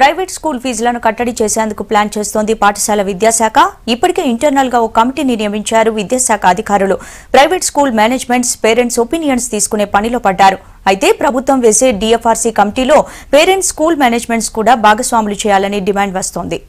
Private school ఫీజులను కట్టడి చేసేందుకు ప్లాన్ చేస్తోంది పాఠశాల విద్యాశాఖ. ఇప్పటికే ఇంటర్నల్ గా ఓ కమిటీని నియమించారు విద్యాశాఖ అధికారులు. Private school managements parents opinions తీసుకునే పనిలో పడ్డారు. అయితే ప్రభుత్వం వేసే డిఎఫ్ఆర్సీ కమిటీలో పేరెంట్స్ స్కూల్ మేనేజ్మెంట్స్ కూడా భాగస్వాములు చేయాలని డిమాండ్ వస్తోంది.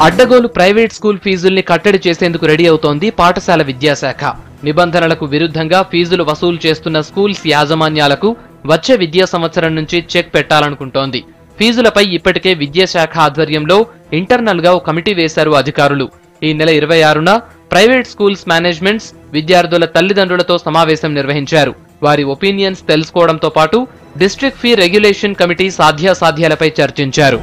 అడ్డగోలు ప్రైవేట్ స్కూల్ ఫీజుల్ని కట్టడి చేసేందుకు రెడీ అవుతోంది పాఠశాల విద్యాశాఖ. నిబంధనలకు విరుద్ధంగా ఫీజులు వసూలు చేస్తున్న స్కూల్స్ యాజమాన్యాలకు వచ్చే విద్యా సంవత్సరం నుంచి చెక్ పెట్టాలనుకుంటోంది. ఫీజులపై ఇప్పటికే విద్యాశాఖ ఆధ్వర్యంలో ఇంటర్నల్ గా ఓ కమిటీ వేశారు అధికారులు. ఈ నెల 26న ప్రైవేట్ స్కూల్స్ మేనేజ్మెంట్స్ విద్యార్థుల తల్లిదండ్రులతో సమావేశం నిర్వహించారు. వారి ఒపీనియన్స్ తెలుసుకోవడంతో పాటు డిస్ట్రిక్ట్ ఫీ రెగ్యులేషన్ కమిటీ సాధ్యాసాధ్యాలపై చర్చించారు.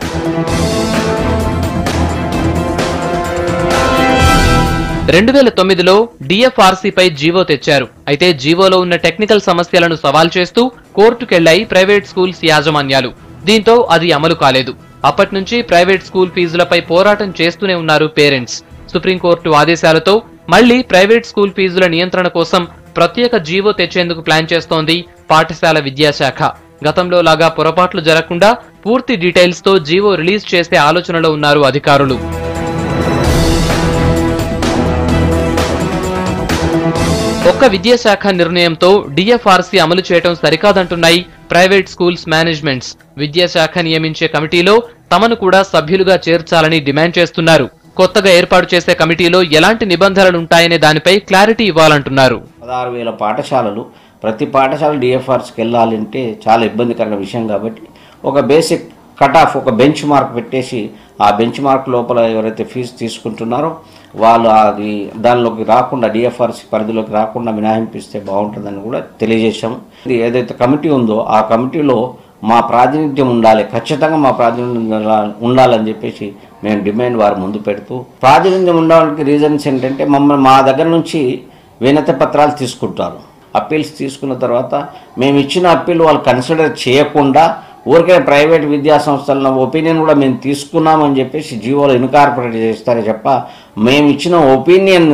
2009లో డిఎఫ్ఆర్సీపై జీవో తెచ్చారు. అయితే జీవోలో ఉన్న టెక్నికల్ సమస్యలను సవాల్ చేస్తూ కోర్టుకెళ్లాయి ప్రైవేట్ స్కూల్స్ యాజమాన్యాలు. దీంతో అది అమలు కాలేదు. అప్పటి నుంచి ప్రైవేట్ స్కూల్ ఫీజులపై పోరాటం చేస్తూనే ఉన్నారు పేరెంట్స్. సుప్రీంకోర్టు ఆదేశాలతో మళ్లీ ప్రైవేట్ స్కూల్ ఫీజుల నియంత్రణ కోసం ప్రత్యేక జీవో తెచ్చేందుకు ప్లాన్ చేస్తోంది పాఠశాల విద్యాశాఖ. గతంలో లాగా పొరపాట్లు జరగకుండా పూర్తి డీటెయిల్స్ తో జీవో రిలీజ్ చేసే ఆలోచనలో ఉన్నారు అధికారులు. ఒక్క విద్యాశాఖ నిర్ణయంతో డిఎఫ్ఆర్సీ అమలు చేయడం సరికాదంటున్నాయి ప్రైవేట్ స్కూల్స్ మేనేజ్మెంట్స్. విద్యాశాఖ నియమించే కమిటీలో తమను కూడా సభ్యులుగా చేర్చాలని డిమాండ్ చేస్తున్నారు. కొత్తగా ఏర్పాటు చేసే కమిటీలో ఎలాంటి నిబంధనలుంటాయనే దానిపై క్లారిటీ ఇవ్వాలంటున్నారు. 16,000 పాఠశాలలు, ప్రతి పాఠశాల డిఎఫ్ఆర్సీకి వెళ్ళాలంటే చాలా ఇబ్బందికరమైన విషయం. కాబట్టి ఒక బేసిక్ కట్ ఆఫ్, ఒక బెంచ్ మార్క్ పెట్టేసి ఆ బెంచ్ మార్క్ లోపల ఎవరైతే ఫీజు తీసుకుంటున్నారో వాళ్ళు అది దానిలోకి రాకుండా, డిఎఫ్ఆర్సీ పరిధిలోకి రాకుండా మినహాయింపిస్తే బాగుంటుందని కూడా తెలియజేశాము. ఇది ఏదైతే కమిటీ ఉందో ఆ కమిటీలో మా ప్రాతినిధ్యం ఉండాలి, ఖచ్చితంగా మా ప్రాతినిధ్యం ఉండాలని చెప్పేసి మేము డిమాండ్ వారు ముందు పెడుతూ, ప్రాతినిధ్యం ఉండడానికి రీజన్స్ ఏంటంటే మా దగ్గర నుంచి వినతి పత్రాలు తీసుకుంటారు. అప్పీల్స్ తీసుకున్న తర్వాత మేము ఇచ్చిన అప్పీల్ వాళ్ళు కన్సిడర్ చేయకుండా ఊరికే ప్రైవేట్ విద్యా సంస్థల ఒపీనియన్ కూడా మేము తీసుకున్నామని చెప్పేసి జీవోలో ఇన్కార్పొరేట్ చేస్తారే తప్ప మేము ఇచ్చిన ఒపీనియన్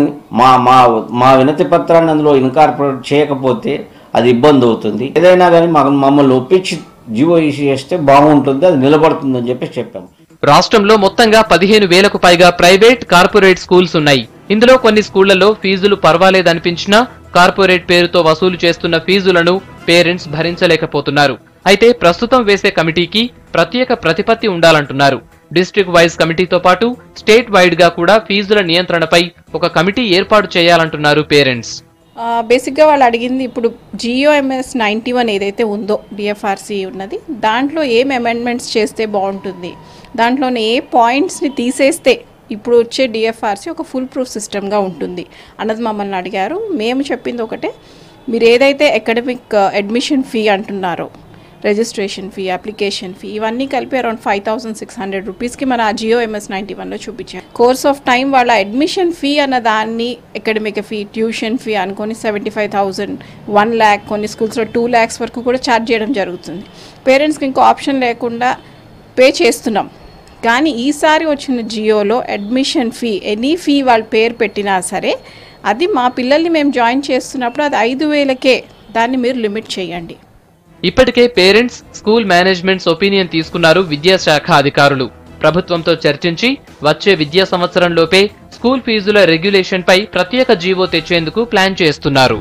మా వినతి పత్రాన్ని అందులో ఇన్కార్పొరేట్ చేయకపోతే అది ఇబ్బంది అవుతుంది. ఏదైనా కానీ మమ్మల్ని ఒప్పించి జీవో ఇష్యూ చేస్తే బాగుంటుంది, అది నిలబడుతుందని చెప్పేసి చెప్పాము. రాష్ట్రంలో మొత్తంగా 15,000కు పైగా ప్రైవేట్, కార్పొరేట్ స్కూల్స్ ఉన్నాయి. ఇందులో కొన్ని స్కూళ్లలో ఫీజులు పర్వాలేదనిపించినా కార్పొరేట్ పేరుతో వసూలు చేస్తున్న ఫీజులను పేరెంట్స్ భరించలేకపోతున్నారు. అయితే ప్రస్తుతం వేసే కమిటీకి ప్రత్యేక ప్రతిపత్తి ఉండాలంటున్నారు. డిస్ట్రిక్ట్ వైజ్ కమిటీతో పాటు స్టేట్ వైడ్ గా కూడా ఫీజుల నియంత్రణపై ఒక కమిటీ ఏర్పాటు చేయాలంటున్నారు పేరెంట్స్. బేసిక్గా వాళ్ళు అడిగింది ఇప్పుడు GOMS 91 ఏదైతే ఉందో డిఎఫ్ఆర్సీ ఉన్నది, దాంట్లో ఏం అమెండ్మెంట్స్ చేస్తే బాగుంటుంది, దాంట్లోనే ఏ పాయింట్స్ని తీసేస్తే ఇప్పుడు వచ్చే డిఎఫ్ఆర్సీ ఒక ఫుల్ ప్రూఫ్ సిస్టమ్గా ఉంటుంది అన్నది మమ్మల్ని అడిగారు. మేము చెప్పింది ఒకటే, మీరు ఏదైతే అకాడమిక్ అడ్మిషన్ ఫీ అంటున్నారో, రిజిస్ట్రేషన్ ఫీ, అప్లికేషన్ ఫీ, ఇవన్నీ కలిపి అరౌండ్ 5,600 రూపీస్కి మన GOMS 91లో చూపించారు. కోర్స్ ఆఫ్ టైం వాళ్ళ అడ్మిషన్ ఫీ అన్న దాన్ని అకాడమిక్ ఫీ, ట్యూషన్ ఫీ అనుకొని 75,000, 1 lakh, కొన్ని స్కూల్స్లో 2 lakhs వరకు కూడా ఛార్జ్ చేయడం జరుగుతుంది. పేరెంట్స్కి ఇంకో ఆప్షన్ లేకుండా పే చేస్తున్నాం. కానీ ఈసారి వచ్చిన జియోలో అడ్మిషన్ ఫీ, ఎనీ ఫీ వాళ్ళ పేరు పెట్టినా సరే అది మా పిల్లల్ని మేము జాయిన్ చేస్తున్నప్పుడు అది 5,000కే, దాన్ని మీరు లిమిట్ చేయండి. ఇప్పటికే పేరెంట్స్, స్కూల్ మేనేజ్మెంట్స్ ఒపీనియన్ తీసుకున్నారు విద్యాశాఖ అధికారులు. ప్రభుత్వంతో చర్చించి వచ్చే విద్యా సంవత్సరంలోపే స్కూల్ ఫీజుల రెగ్యులేషన్ పై ప్రత్యేక జీవో తెచ్చేందుకు ప్లాన్ చేస్తున్నారు.